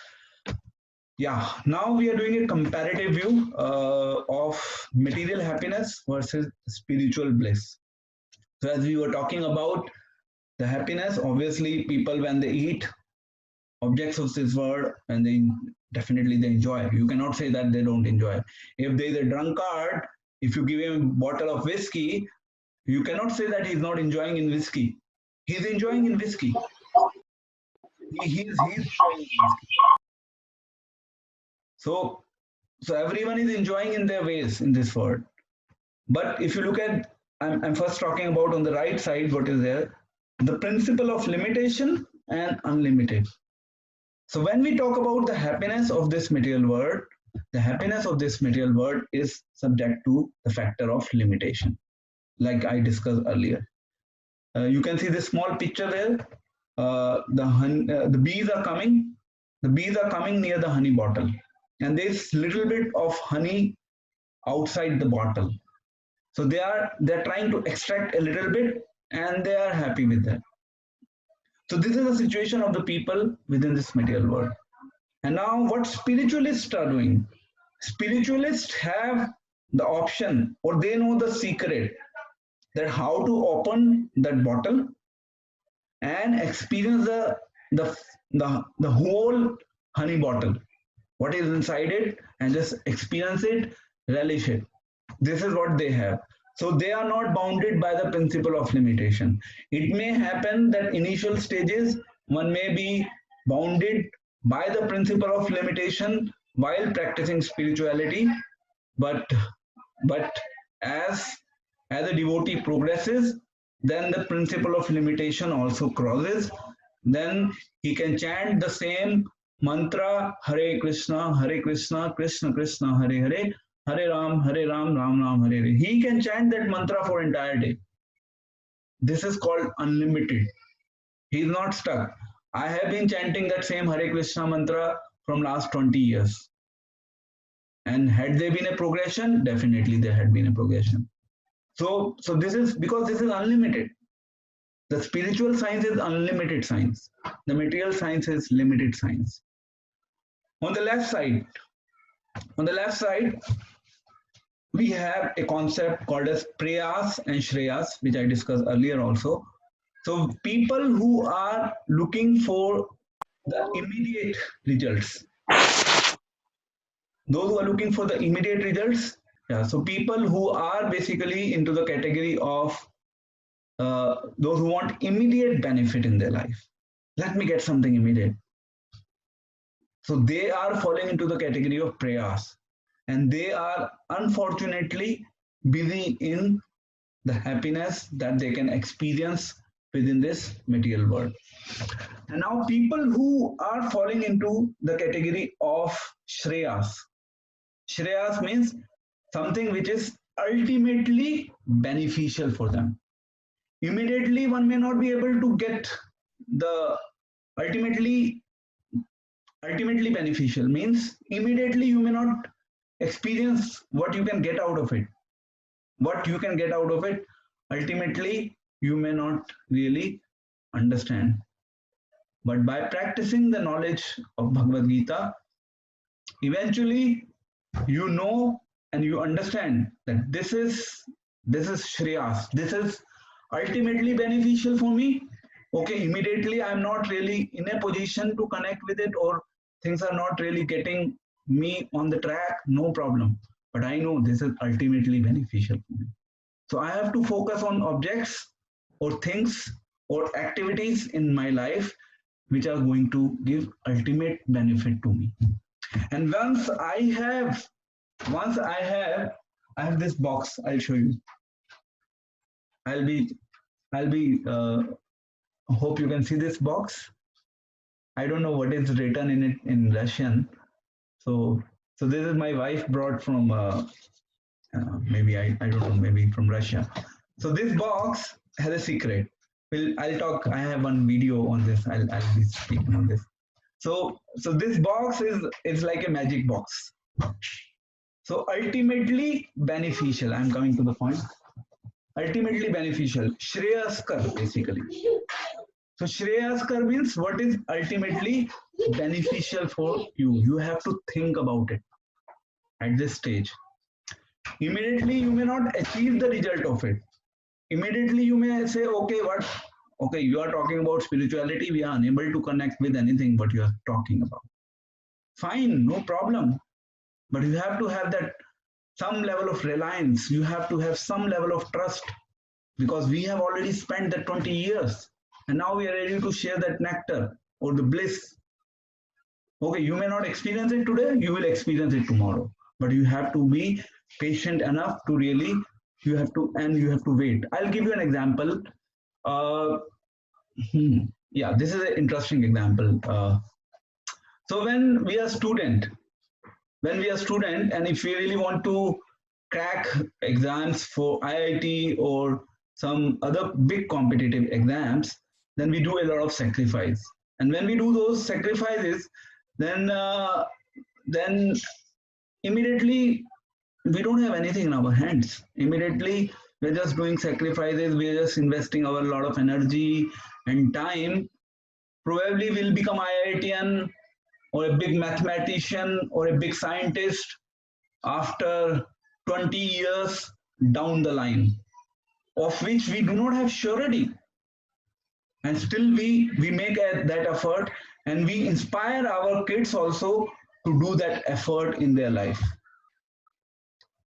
Yeah, now we are doing a comparative view of material happiness versus spiritual bliss. So as we were talking about the happiness, obviously people when they eat objects of this world, and they definitely they enjoy. You cannot say that they don't enjoy. If there is a drunkard, if you give him a bottle of whiskey, you cannot say that he's not enjoying in whiskey. He's enjoying in whiskey. He's enjoying in whiskey. So so everyone is enjoying in their ways in this world. But if you look at, I'm first talking about on the right side, what is there? The principle of limitation and unlimited. So when we talk about the happiness of this material world, the happiness of this material world is subject to the factor of limitation, like I discussed earlier. You can see this small picture there. The bees are coming. The bees are coming near the honey bottle, and there's little bit of honey outside the bottle. So they're trying to extract a little bit, and they are happy with that. So this is the situation of the people within this material world. And now what spiritualists are doing? Spiritualists have the option, or they know the secret, that how to open that bottle and experience the whole honey bottle, what is inside it, and just experience it, relish it. This is what they have. So they are not bounded by the principle of limitation. It may happen that initial stages one may be bounded by the principle of limitation while practicing spirituality, but but as as a devotee progresses, then the principle of limitation also crosses. Then he can chant the same mantra, Hare Krishna, Krishna Krishna, Hare Hare, Hare Ram, Ram Ram, Hare Hare. He can chant that mantra for entire day. This is called unlimited. He is not stuck. I have been chanting that same Hare Krishna mantra from last 20 years. And had there been a progression? Definitely there had been a progression. So this is because this is unlimited. The spiritual science is unlimited science. The material science is limited science. On the left side, we have a concept called as prayas and shreyas, which I discussed earlier also. So people who are looking for the immediate results, those who are looking for the immediate results, yeah. So people who are basically into the category of those who want immediate benefit in their life. Let me get something immediate. So they are falling into the category of prayas, and they are unfortunately busy in the happiness that they can experience within this material world. And now people who are falling into the category of shreyas. Shreyas means something which is ultimately beneficial for them. Immediately one may not be able to get the ultimately beneficial, means immediately you may not experience what you can get out of it. What you can get out of it, ultimately you may not really understand. But by practicing the knowledge of Bhagavad Gita, eventually you know and you understand that this is Shreyas. This is ultimately beneficial for me. Okay, immediately I'm not really in a position to connect with it, or things are not really getting me on the track, no problem. But I know this is ultimately beneficial for me. So I have to focus on objects or things or activities in my life which are going to give ultimate benefit to me. And I have this box. I'll show you. I'll be hope you can see this box. I don't know what is written in it in Russian. So, so this is my wife brought from maybe I don't know, maybe from Russia. So this box has a secret. I'll talk. I have one video on this. I'll be speaking on this. So this box is like a magic box. So ultimately beneficial. I'm coming to the point. Ultimately beneficial. Shreyaskar basically. So Shreyaskar means what is ultimately beneficial for you. You have to think about it at this stage. Immediately you may not achieve the result of it. Immediately you may say, okay, what? Okay, you are talking about spirituality. We are unable to connect with anything what you are talking about. Fine, no problem. But you have to have that some level of reliance. You have to have some level of trust because we have already spent the 20 years and now we are ready to share that nectar or the bliss. Okay, you may not experience it today, you will experience it tomorrow. But you have to be patient enough to really, you have to wait. I'll give you an example. Uh, yeah, this is an interesting example. So when we are student, and if we really want to crack exams for IIT or some other big competitive exams, then we do a lot of sacrifice. And when we do those sacrifices, then then immediately we don't have anything in our hands. Immediately we're just doing sacrifices. We're just investing our lot of energy and time. Probably we'll become IITian or a big mathematician or a big scientist after 20 years down the line, of which we do not have surety. And still we make that effort and we inspire our kids also to do that effort in their life.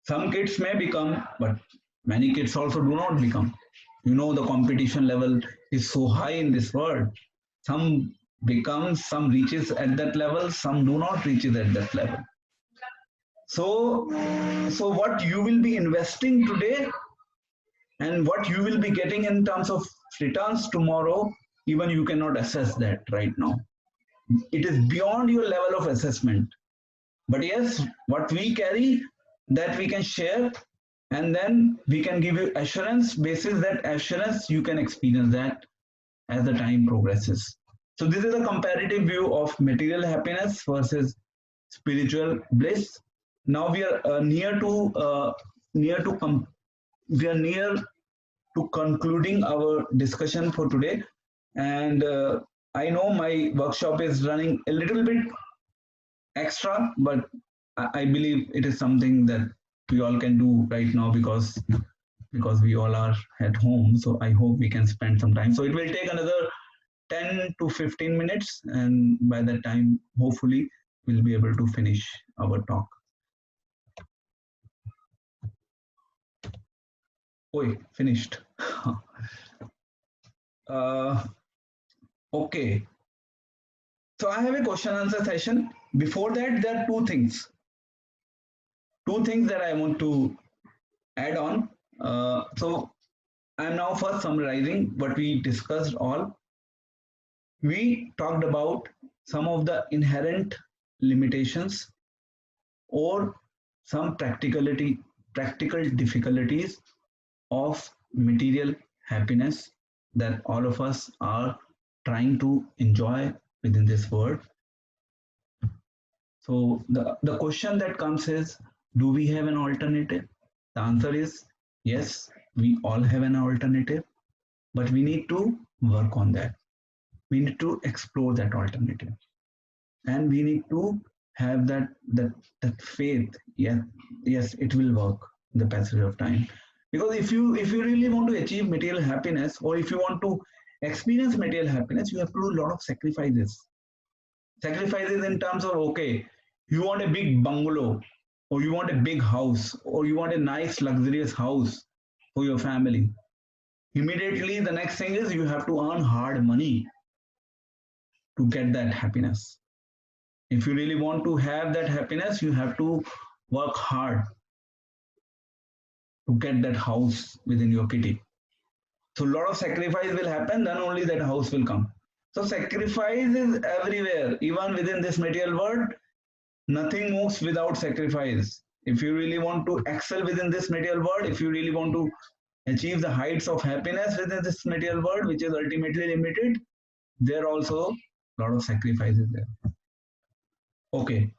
Some kids may become, but many kids also do not become. You know, the competition level is so high in this world. Some become, some reaches at that level, some do not reach it at that level. So, so what you will be investing today and what you will be getting in terms of returns tomorrow, even you cannot assess that right now. It is beyond your level of assessment. But yes, what we carry, that we can share, and then we can give you assurance basis that assurance you can experience that as the time progresses. So this is a comparative view of material happiness versus spiritual bliss. Now we are we are near to concluding our discussion for today, and I know my workshop is running a little bit extra, but I believe it is something that we all can do right now because we all are at home. So I hope we can spend some time. So it will take another 10 to 15 minutes, and by that time, hopefully, we'll be able to finish our talk. Oi, finished. Okay. So I have a question answer session. Before that, there are two things. Two things that I want to add on. So I'm now first summarizing what we discussed all. We talked about some of the inherent limitations or some practical difficulties of material happiness that all of us are trying to enjoy within this world. So the question that comes is, do we have an alternative? The answer is yes, we all have an alternative, but we need to work on that. We need to explore that alternative. And we need to have that faith. Yes, it will work in the passage of time. Because if you really want to achieve material happiness, or if you want to experience material happiness, you have to do a lot of sacrifices. Sacrifices in terms of, okay, you want a big bungalow, or you want a big house, or you want a nice luxurious house for your family. Immediately the next thing is you have to earn hard money to get that happiness. If you really want to have that happiness, you have to work hard to get that house within your kitty. So a lot of sacrifice will happen, then only that house will come. So sacrifice is everywhere, even within this material world. Nothing moves without sacrifice. If you really want to excel within this material world, if you really want to achieve the heights of happiness within this material world, which is ultimately limited, there are also a lot of sacrifices there. Okay,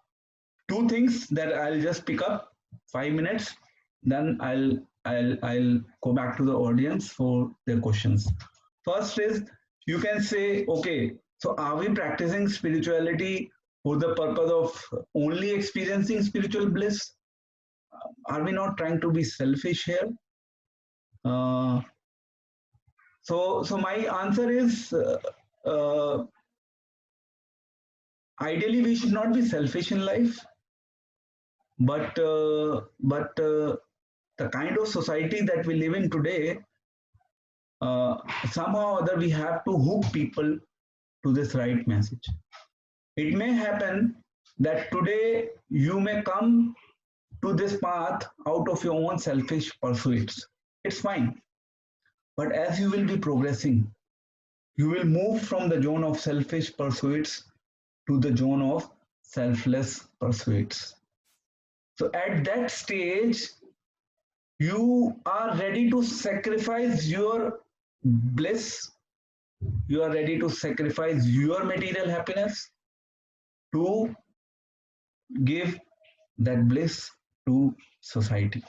two things that I'll just pick up 5 minutes, then I'll go back to the audience for their questions. First is you can say, okay, so are we practicing spirituality for the purpose of only experiencing spiritual bliss? Are we not trying to be selfish here? Uh, so my answer is ideally we should not be selfish in life, but the kind of society that we live in today, uh, somehow or other we have to hook people to this right message. It may happen that today you may come to this path out of your own selfish pursuits. It's fine. But as you will be progressing, you will move from the zone of selfish pursuits to the zone of selfless pursuits. So at that stage, you are ready to sacrifice your bliss, you are ready to sacrifice your material happiness to give that bliss to society.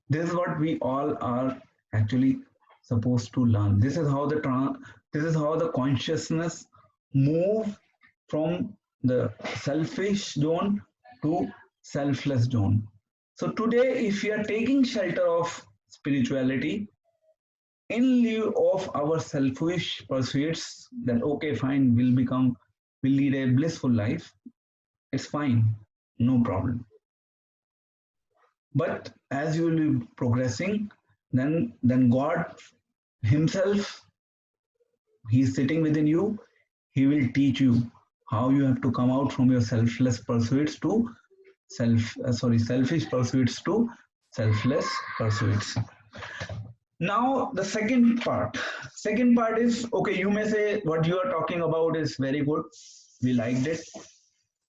This is what we all are actually supposed to learn. This is how the consciousness move from the selfish zone to selfless zone. So today, if we are taking shelter of spirituality in lieu of our selfish pursuits, that okay, fine, we'll lead a blissful life. It's fine, no problem. But as you will be progressing, then God Himself, He's sitting within you. He will teach you how you have to come out from your selfless pursuits to selfish pursuits to selfless pursuits. Now the second part is okay. You may say what you are talking about is very good. We liked it.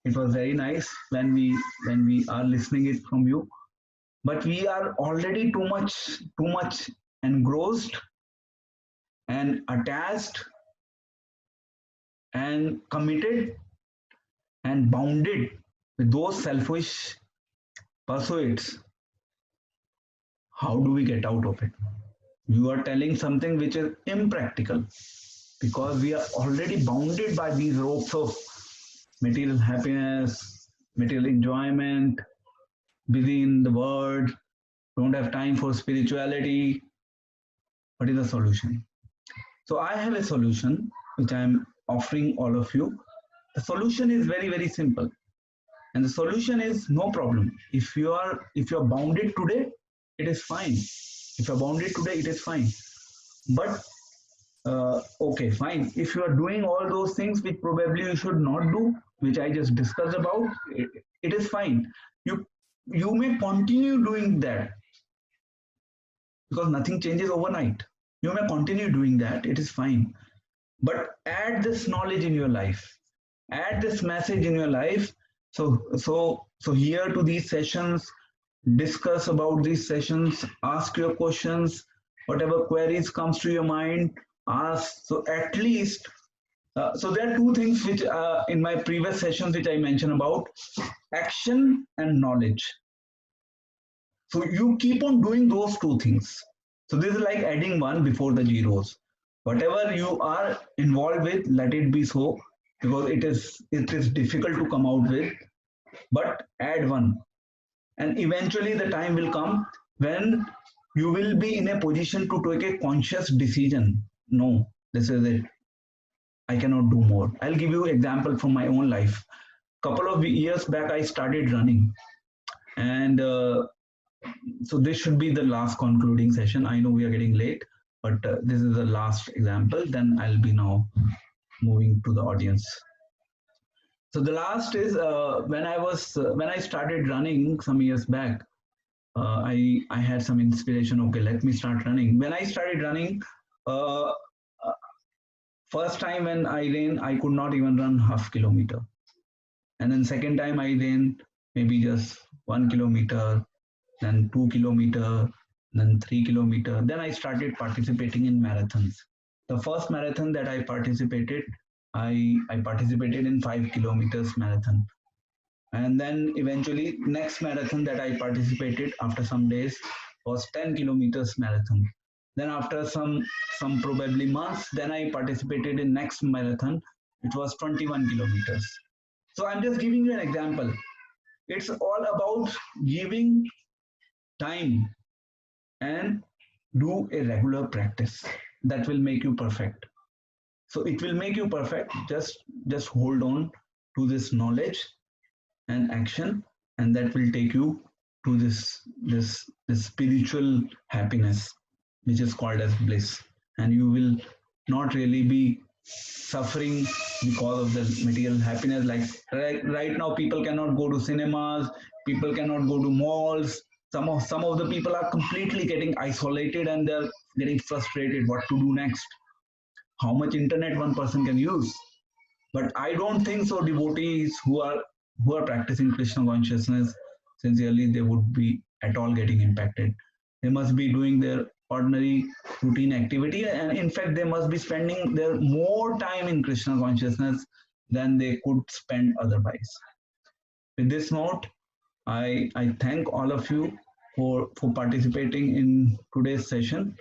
It was very nice when we are listening it from you. But we are already too much engrossed and attached and committed and bounded with those selfish pursuits. How do we get out of it? You are telling something which is impractical because we are already bounded by these ropes of material happiness, material enjoyment, busy in the world, don't have time for spirituality. What is the solution? So I have a solution which I am offering all of you. The solution is very, very simple. And the solution is no problem. If you're bounded today, it is fine. If you're bounded today, it is fine. But okay, fine. If you are doing all those things which probably you should not do, which I just discussed about, it is fine. You may continue doing that because nothing changes overnight. You may continue doing that. It is fine. But add this knowledge in your life. Add this message in your life. So here to these sessions, discuss about these sessions, ask your questions, whatever queries comes to your mind, ask. So at least, so there are two things which in my previous sessions which I mentioned about action and knowledge. So you keep on doing those two things. So this is like adding one before the zeros. Whatever you are involved with, let it be so, because it is difficult to come out with, but add one. And eventually the time will come when you will be in a position to take a conscious decision. No, this is it. I cannot do more. I'll give you an example from my own life. Couple of years back, I started running. And so this should be the last concluding session. I know we are getting late, but this is the last example. Then I'll be now moving to the audience. So the last is when I started running some years back. I had some inspiration. Okay, let me start running. When I started running, uh, first time when I ran, I could not even run half kilometer, And then second time I then maybe just 1 kilometer, then 2 kilometer, then 3 kilometer. Then I started participating in marathons. The first marathon that I participated, I participated in 5 kilometers marathon. And then eventually next marathon that I participated after some days was 10 kilometers marathon. Then after some probably months, then I participated in next marathon. It was 21 kilometers. So I'm just giving you an example. It's all about giving time and do a regular practice that will make you perfect. So it will make you perfect. Just hold on to this knowledge and action, and that will take you to this spiritual happiness, which is called as bliss. And you will not really be suffering because of the material happiness. Like right now people cannot go to cinemas, people cannot go to malls. Some of the people are completely getting isolated and they're getting frustrated what to do next, how much internet one person can use. But I don't think so devotees who are practicing Krishna consciousness sincerely, they would be at all getting impacted. They must be doing their ordinary routine activity, and in fact they must be spending their more time in Krishna consciousness than they could spend otherwise. With this note, I thank all of you for participating in today's session.